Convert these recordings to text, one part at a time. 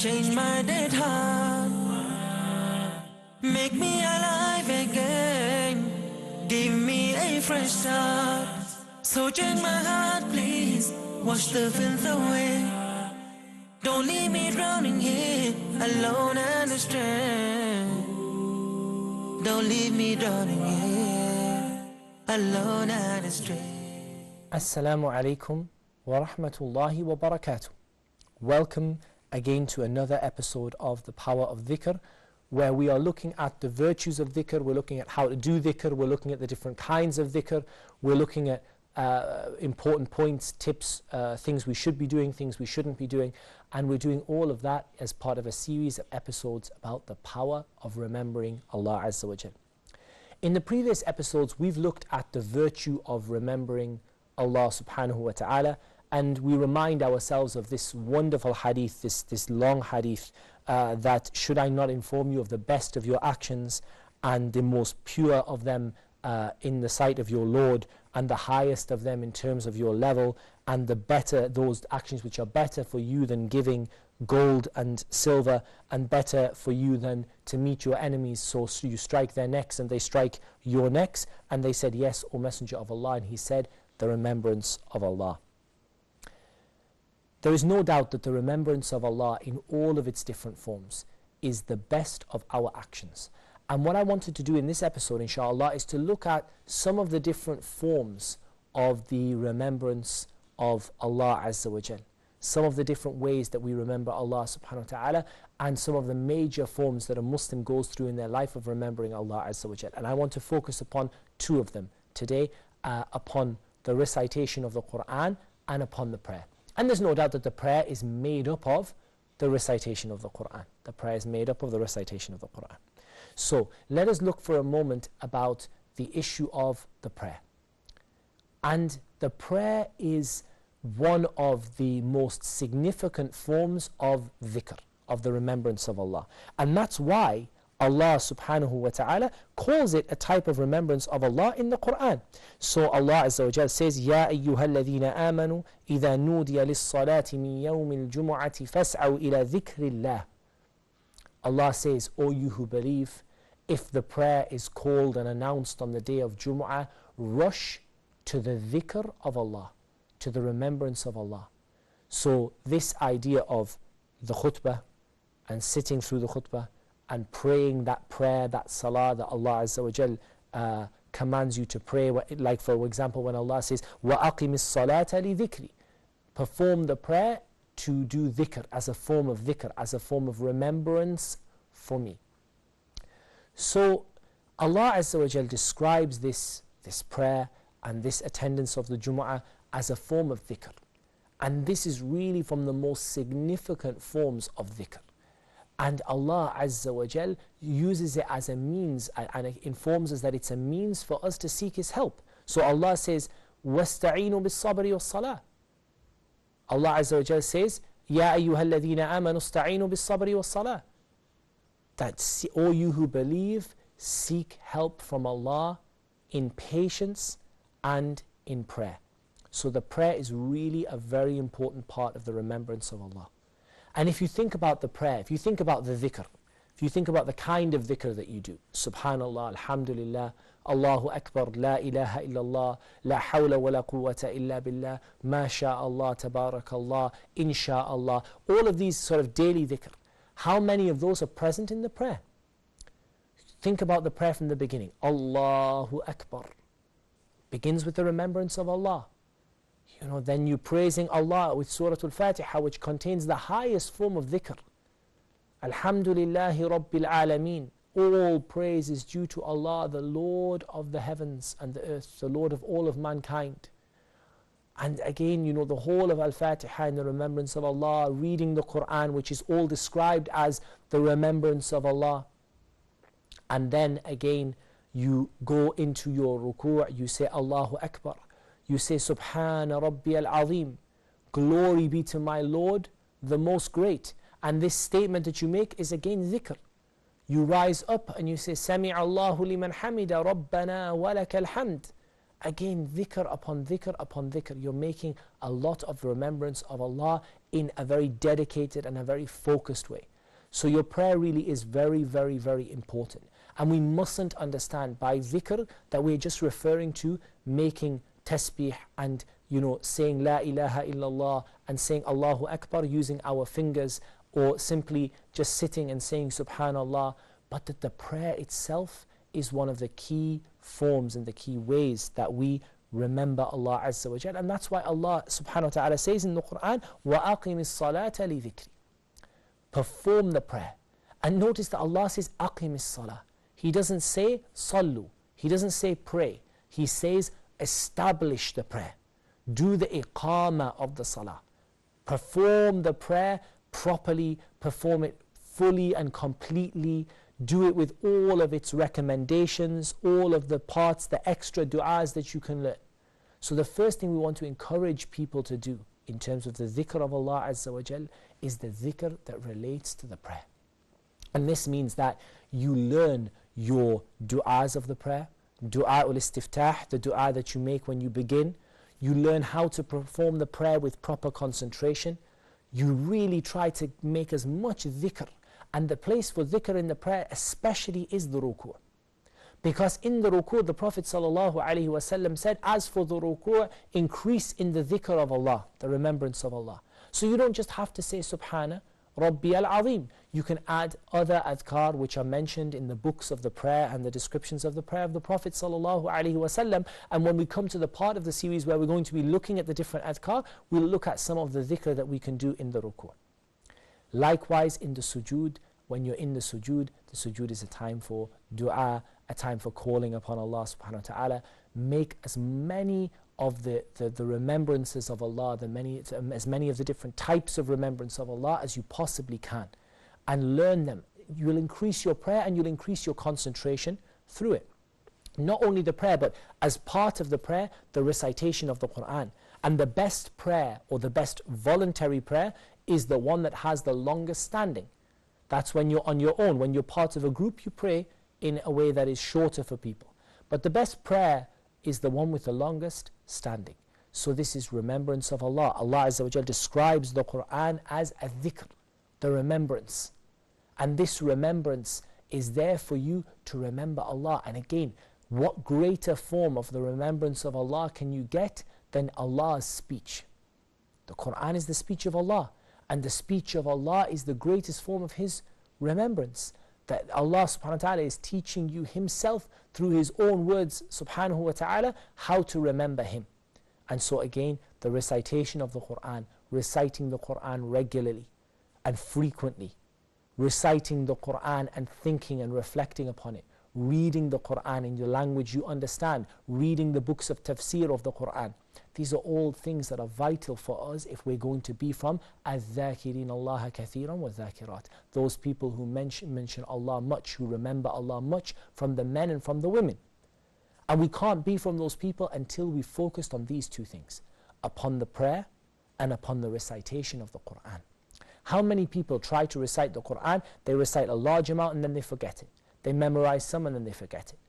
change my dead heart, make me alive again, give me a fresh start. So change my heart, please, wash the filth away. Don't leave me drowning here, alone and astray. Don't leave me drowning here, alone and astray. Assalamu alaikum wa rahmatullahi wa barakatuh. Welcome again to another episode of The Power of Zikr, where we are looking at the virtues of dhikr, we're looking at how to do dhikr, we're looking at the different kinds of dhikr, we're looking at important points, tips, things we should be doing, things we shouldn't be doing, and we're doing all of that as part of a series of episodes about the power of remembering Allah Azza wa Jal. In the previous episodes, we've looked at the virtue of remembering Allah subhanahu wa ta'ala, and we remind ourselves of this wonderful hadith, this long hadith, that should I not inform you of the best of your actions and the most pure of them in the sight of your Lord, and the highest of them in terms of your level, and the better, those actions which are better for you than giving gold and silver, and better for you than to meet your enemies, so you strike their necks and they strike your necks. And they said, yes, O Messenger of Allah. And he said, the remembrance of Allah. There is no doubt that the remembrance of Allah in all of its different forms is the best of our actions. And what I wanted to do in this episode, inshallah, is to look at some of the different forms of the remembrance of Allah Azza wa Jal. Some of the different ways that we remember Allah subhanahu wa ta'ala, and some of the major forms that a Muslim goes through in their life of remembering Allah Azza wa Jal. And I want to focus upon two of them today, upon the recitation of the Quran and upon the prayer. And there's no doubt that the prayer is made up of the recitation of the Quran. The prayer is made up of the recitation of the Quran. So let us look for a moment about the issue of the prayer. And the prayer is one of the most significant forms of dhikr, of the remembrance of Allah. And that's why Allah subhanahu wa ta'ala calls it a type of remembrance of Allah in the Quran. So Allah Azza wa Jal says, Ya ayyuha alladhina amanu, idha nudiya lis-salati min yawmi al-jumu'ati fas'aw ila dhikrillah. Allah says, O you who believe, if the prayer is called and announced on the day of Jumu'ah, rush to the dhikr of Allah, to the remembrance of Allah. So this idea of the khutbah and sitting through the khutbah and praying that prayer, that salah that Allah Azza wa Jal commands you to pray, like for example when Allah says, وَأَقِمِ الصَّلَاةَ لِذِكْرِ, perform the prayer to do dhikr, as a form of dhikr, as a form of remembrance for me. So Allah Azza wa Jal describes this prayer and this attendance of the Jumu'ah as a form of dhikr. And this is really from the most significant forms of dhikr. And Allah Azza wa Jal uses it as a means, and it informs us that it's a means for us to seek His help. So Allah says, وَاسْتَعِينُوا بِالصَّبْرِ وَالصَّلَاةِ. Allah Azza wa Jal says, يَا أَيُّهَا الَّذِينَ آمَنُوا اسْتَعِينُوا بِالصَّبْرِ وَالصَّلَاةِ. That all you who believe, seek help from Allah in patience and in prayer. So the prayer is really a very important part of the remembrance of Allah. And if you think about the prayer, if you think about the dhikr, if you think about the kind of dhikr that you do, Subhanallah, Alhamdulillah, Allahu Akbar, La ilaha illallah, La hawla wa la quwwata illa billah, Ma sha'Allah, Tabarakallah, Insha'Allah, all of these sort of daily dhikr. How many of those are present in the prayer? Think about the prayer from the beginning. Allahu Akbar begins with the remembrance of Allah. Then you praising Allah with Surah Al-Fatiha, which contains the highest form of dhikr. Alhamdulillahi Rabbil Alameen. All praise is due to Allah, the Lord of the heavens and the earth, the Lord of all of mankind. And again, the whole of Al-Fatiha in the remembrance of Allah, reading the Quran, which is all described as the remembrance of Allah. And then again, you go into your ruku', you say Allahu Akbar. You say Subhana Rabbi al-Azim. Glory be to my Lord, the most great. And this statement that you make is again dhikr. You rise up and you say Sami'a Allahu liman hamida Rabbana wa lakal hamd. Again, dhikr upon dhikr upon dhikr. You're making a lot of remembrance of Allah in a very dedicated and a very focused way. So your prayer really is very, very, very important. And we mustn't understand by dhikr that we're just referring to making tasbih and, you know, saying La ilaha illallah and saying Allahu Akbar using our fingers, or simply just sitting and saying Subhanallah, but that the prayer itself is one of the key forms and the key ways that we remember Allah Azza wa Jal. And that's why Allah subhanahu wa ta'ala says in the Quran, وَأَقِمِ الصَّلَاةَ لِذِكْرِ, perform the prayer. And notice that Allah says أَقِمِ الصَّلَاةَ. He doesn't say sallu, He doesn't say pray, He says establish the prayer. Do the iqama of the salah. Perform the prayer properly, perform it fully and completely. Do it with all of its recommendations, all of the parts, the extra du'as that you can learn. So the first thing we want to encourage people to do in terms of the dhikr of Allah Azza wa Jal is the dhikr that relates to the prayer. And this means that you learn your du'as of the prayer, du'a ul-istiftah, the du'a that you make when you begin. You learn how to perform the prayer with proper concentration. You really try to make as much dhikr. And the place for dhikr in the prayer especially is the ruku'. Because in the ruku' the Prophet ﷺ said, as for the ruku', increase in the dhikr of Allah, the remembrance of Allah. So you don't just have to say Subhana Rabbi al-Azim. You can add other adhkar which are mentioned in the books of the prayer and the descriptions of the prayer of the Prophet ﷺ. And when we come to the part of the series where we're going to be looking at the different adhkar, we'll look at some of the dhikr that we can do in the ruku'. Likewise in the sujood, when you're in the sujood is a time for dua, a time for calling upon Allah subhanahu wa ta'ala. Make as many of the remembrances of Allah, as many of the different types of remembrance of Allah as you possibly can, and learn them. You'll increase your prayer and you'll increase your concentration through it. Not only the prayer, but as part of the prayer, the recitation of the Quran. And the best prayer, or the best voluntary prayer, is the one that has the longest standing. That's when you're on your own. When you're part of a group, you pray in a way that is shorter for people. But the best prayer is the one with the longest standing. So this is remembrance of Allah. Allah Azza wa Jal describes the Quran as a dhikr, the remembrance. And this remembrance is there for you to remember Allah. And again, what greater form of the remembrance of Allah can you get than Allah's speech? The Quran is the speech of Allah. And the speech of Allah is the greatest form of His remembrance. That Allah subhanahu wa ta'ala is teaching you Himself through His own words subhanahu wa ta'ala how to remember Him. And so again, the recitation of the Quran, reciting the Quran regularly and frequently, reciting the Quran and thinking and reflecting upon it, reading the Quran in the language you understand, reading the books of tafsir of the Quran. These are all things that are vital for us if we're going to be from الذَّاكِرِينَ اللَّهَ كَثِيرًا وَالذَّاكِرَاتِ, those people who mention Allah much, who remember Allah much, from the men and from the women. And we can't be from those people until we focused on these two things, upon the prayer and upon the recitation of the Quran. How many people try to recite the Quran? They recite a large amount and then they forget it. They memorize some and then they forget it.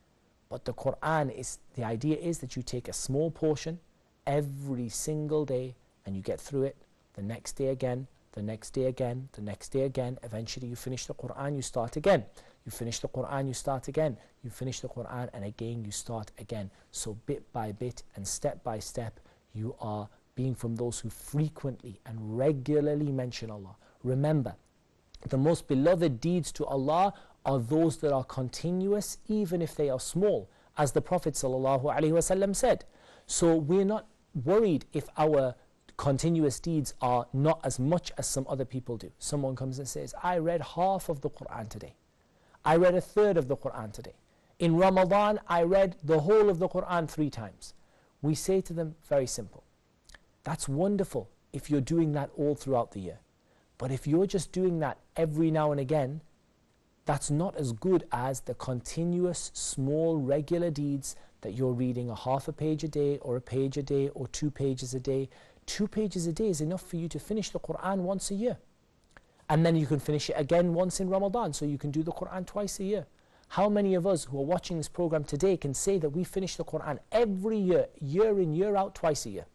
But the Quran is, the idea is that you take a small portion every single day and you get through it, the next day again, the next day again, the next day again. Eventually you finish the Quran, you start again. You finish the Quran, you start again. You finish the Quran and again you start again. So bit by bit and step by step, you are being from those who frequently and regularly mention Allah. Remember, the most beloved deeds to Allah are those that are continuous, even if they are small, as the Prophet ﷺ said. So we're not worried if our continuous deeds are not as much as some other people do. Someone comes and says, I read half of the Quran today. I read a third of the Quran today. In Ramadan, I read the whole of the Quran 3 times. We say to them, very simple. That's wonderful if you're doing that all throughout the year. But if you're just doing that every now and again, that's not as good as the continuous, small, regular deeds that you're reading a half a page a day, or a page a day, or 2 pages a day. 2 pages a day is enough for you to finish the Quran once a year. And then you can finish it again once in Ramadan, so you can do the Quran twice a year. How many of us who are watching this program today can say that we finish the Quran every year, year in, year out, twice a year?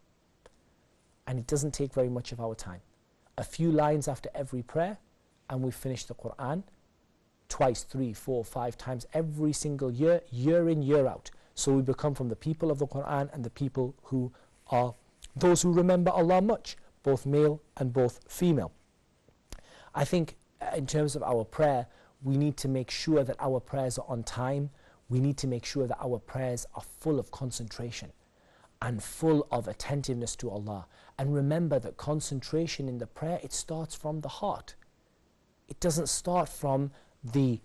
And it doesn't take very much of our time. a few lines after every prayer, and we finish the Quran twice, 3, 4, 5 times every single year, year in, year out. So we become from the people of the Quran and the people who are those who remember Allah much, both male and both female. I think in terms of our prayer, we need to make sure that our prayers are on time. We need to make sure that our prayers are full of concentration and full of attentiveness to Allah. And remember that concentration in the prayer, it starts from the heart. It doesn't start from the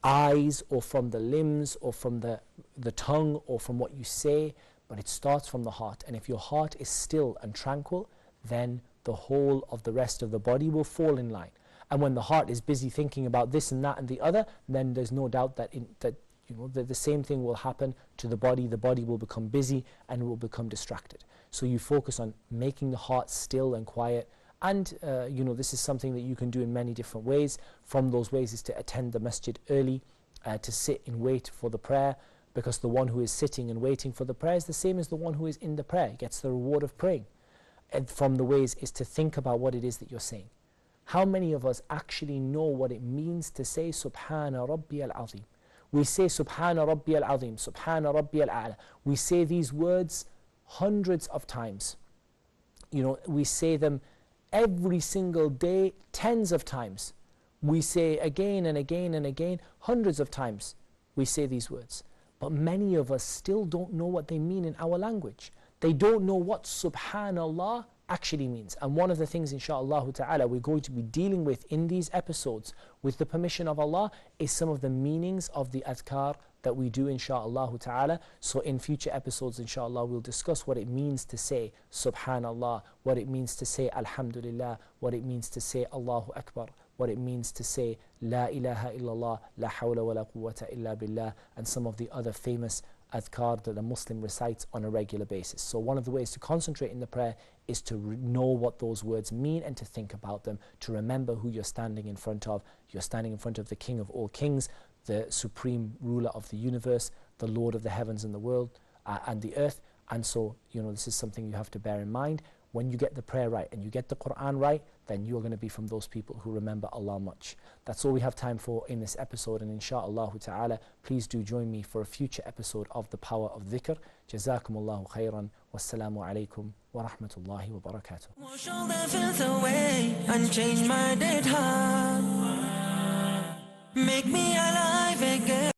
eyes or from the limbs or from the tongue or from what you say, but it starts from the heart. And if your heart is still and tranquil, then the whole of the rest of the body will fall in line. And when the heart is busy thinking about this and that and the other, then there's no doubt that the same thing will happen to the body. The body will become busy and will become distracted. So you focus on making the heart still and quiet. And this is something that you can do in many different ways. From those ways is to attend the masjid early, to sit and wait for the prayer, because the one who is sitting and waiting for the prayer is the same as the one who is in the prayer. He gets the reward of praying. And from the ways is to think about what it is that you're saying. How many of us actually know what it means to say Subhana Rabbi al-Azim? We say Subhana Rabbi al-Azim, Subhana Rabbi al-A'la. We say these words hundreds of times. We say them every single day, tens of times. We say again and again and again, hundreds of times we say these words. But many of us still don't know what they mean in our language. They don't know what Subhanallah actually means. And one of the things, inshaAllah ta'ala, we're going to be dealing with in these episodes, with the permission of Allah, is some of the meanings of the adhkar that we do, inshaAllah ta'ala. So in future episodes, inshaAllah, we'll discuss what it means to say Subhanallah, what it means to say Alhamdulillah, what it means to say Allahu Akbar, what it means to say La ilaha illallah, La hawla wa la quwwata illa billah, and some of the other famous adhkar that a Muslim recites on a regular basis. So one of the ways to concentrate in the prayer is to know what those words mean and to think about them, to remember who you're standing in front of. You're standing in front of the King of all kings, the supreme ruler of the universe, the Lord of the heavens and the world and the earth. And so, this is something you have to bear in mind. When you get the prayer right and you get the Quran right, then you're going to be from those people who remember Allah much. That's all we have time for in this episode, and insha'Allah ta'ala, please do join me for a future episode of The Power of Dhikr. Jazakumullahu khairan. Wassalamu alaikum wa rahmatullahi wa barakatuh. Wash all the filth away and change my dead heart. Make me alive again.